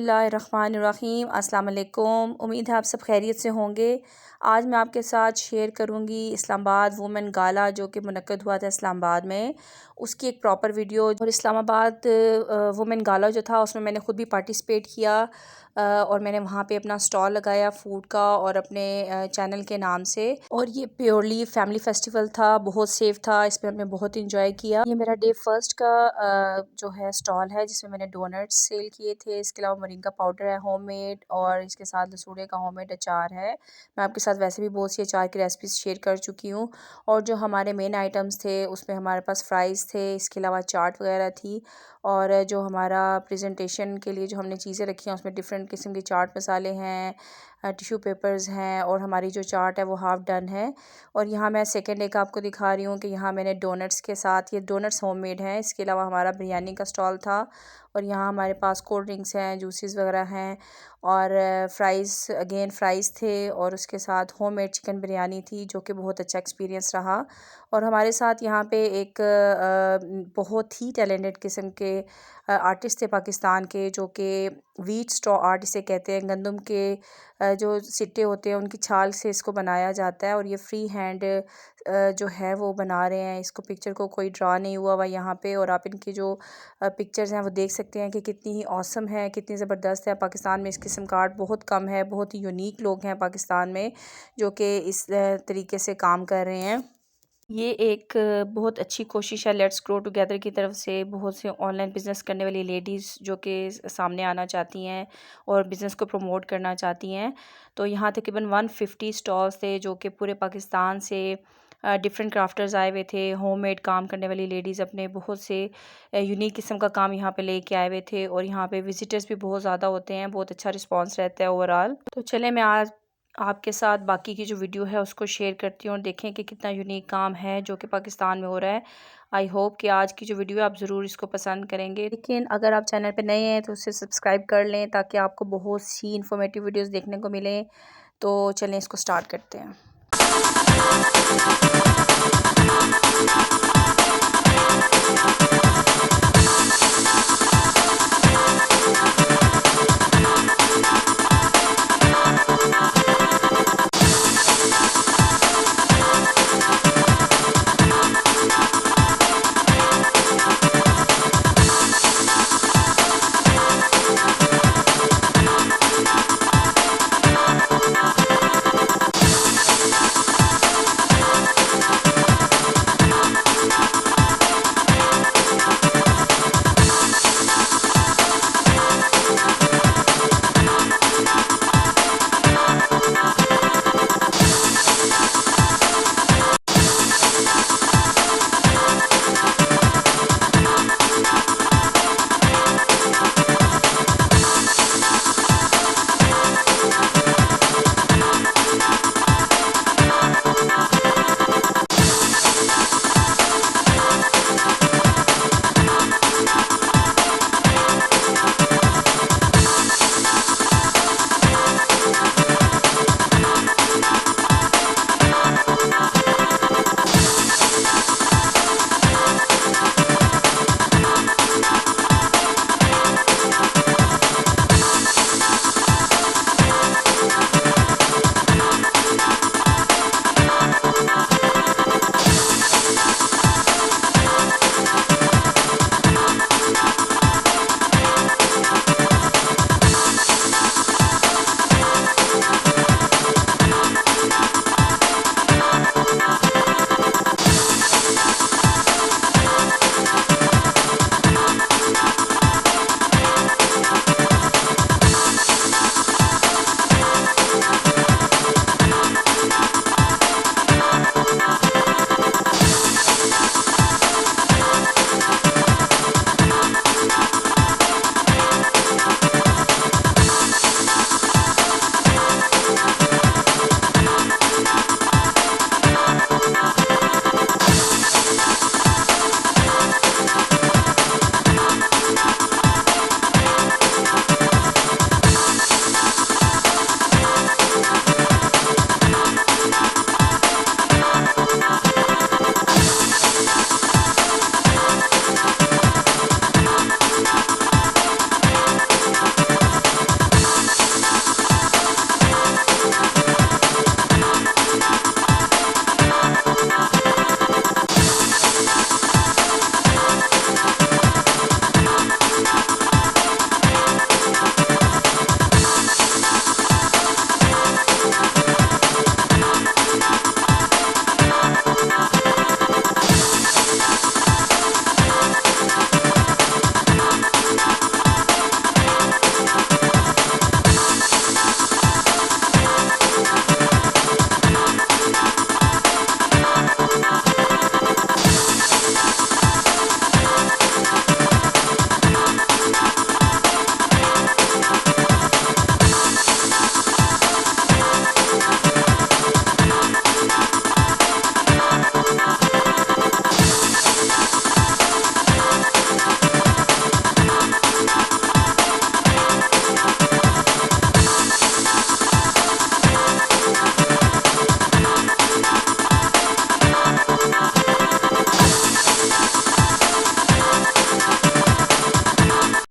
बिस्मिल्लाहिर्रहमानिर्रहीम। अस्सलाम वालेकुम। उम्मीद है आप सब खैरियत से होंगे। आज मैं आपके साथ शेयर करूंगी इस्लामाबाद वुमेन गाला जो कि मुनक्कद हुआ था इस्लामाबाद में, उसकी एक प्रॉपर वीडियो। और इस्लामाबाद वुमेन गाला जो था उसमें मैंने ख़ुद भी पार्टिसिपेट किया और मैंने वहाँ पे अपना स्टॉल लगाया फूड का और अपने चैनल के नाम से। और ये प्योरली फैमिली फेस्टिवल था, बहुत सेफ था, इसमें हमने बहुत इंजॉय किया। ये मेरा डे फर्स्ट का जो है स्टॉल है जिसमें मैंने डोनट्स सेल किए थे। इसके अलावा मोरिंगा पाउडर है होममेड और इसके साथ लसूड़े का होममेड अचार है। मैं आपके साथ वैसे भी बहुत सी अचार की रेसिपीज़ शेयर कर चुकी हूँ। और जो हमारे मेन आइटम्स थे उसमें हमारे पास फ्राइज़ थे, इसके अलावा चाट वगैरह थी। और जो हमारा प्रेजेंटेशन के लिए जो हमने चीज़ें रखी हैं उसमें डिफरेंट किस्म के चाट मसाले हैं, टिश्यू पेपर्स हैं और हमारी जो चाट है वो हाफ़ डन है। और यहाँ मैं सेकेंड डे का आपको दिखा रही हूँ कि यहाँ मैंने डोनट्स के साथ, ये डोनट्स होममेड हैं। इसके अलावा हमारा बिरयानी का स्टॉल था और यहाँ हमारे पास कोल्ड ड्रिंक्स हैं, जूसेस वगैरह हैं और फ्राइज़ थे और उसके साथ होममेड चिकन बिरयानी थी जो कि बहुत अच्छा एक्सपीरियंस रहा। और हमारे साथ यहाँ पे एक बहुत ही टैलेंटेड किस्म के आर्टिस्ट थे पाकिस्तान के, जो कि व्हीट स्ट्रॉ आर्ट इसे कहते हैं। गंदम के जो सिट्टे होते हैं उनकी छाल से इसको बनाया जाता है और ये फ्री हैंड जो है वो बना रहे हैं इसको। पिक्चर को कोई ड्रा नहीं हुआ हुआ यहाँ पे। और आप इनकी जो पिक्चर्स हैं वो देख सकते हैं कि कितनी ही औसम है, कितनी ज़बरदस्त है। पाकिस्तान में इस किस्म का आर्ट बहुत कम है, बहुत ही यूनिक लोग हैं पाकिस्तान में जो कि इस तरीके से काम कर रहे हैं। ये एक बहुत अच्छी कोशिश है लेट्स ग्रो टुगेदर की तरफ से। बहुत से ऑनलाइन बिज़नेस करने वाली लेडीज़ जो कि सामने आना चाहती हैं और बिज़नेस को प्रमोट करना चाहती हैं। तो यहाँ तकरीबन 150 स्टॉल्स थे जो कि पूरे पाकिस्तान से डिफरेंट क्राफ्टर्स आए हुए थे। होममेड काम करने वाली लेडीज़ अपने बहुत से यूनिक किस्म का काम यहाँ पे लेके आए हुए थे। और यहाँ पे विजिटर्स भी बहुत ज़्यादा होते हैं, बहुत अच्छा रिस्पांस रहता है ओवरऑल। तो चले मैं आज आपके साथ बाकी की जो वीडियो है उसको शेयर करती हूँ और देखें कि कितना यूनिक काम है जो कि पाकिस्तान में हो रहा है। आई होप कि आज की जो वीडियो है आप ज़रूर इसको पसंद करेंगे। लेकिन अगर आप चैनल पे नए हैं तो उसे सब्सक्राइब कर लें ताकि आपको बहुत सी इन्फॉर्मेटिव वीडियोस देखने को मिलें। तो चलें इसको स्टार्ट करते हैं।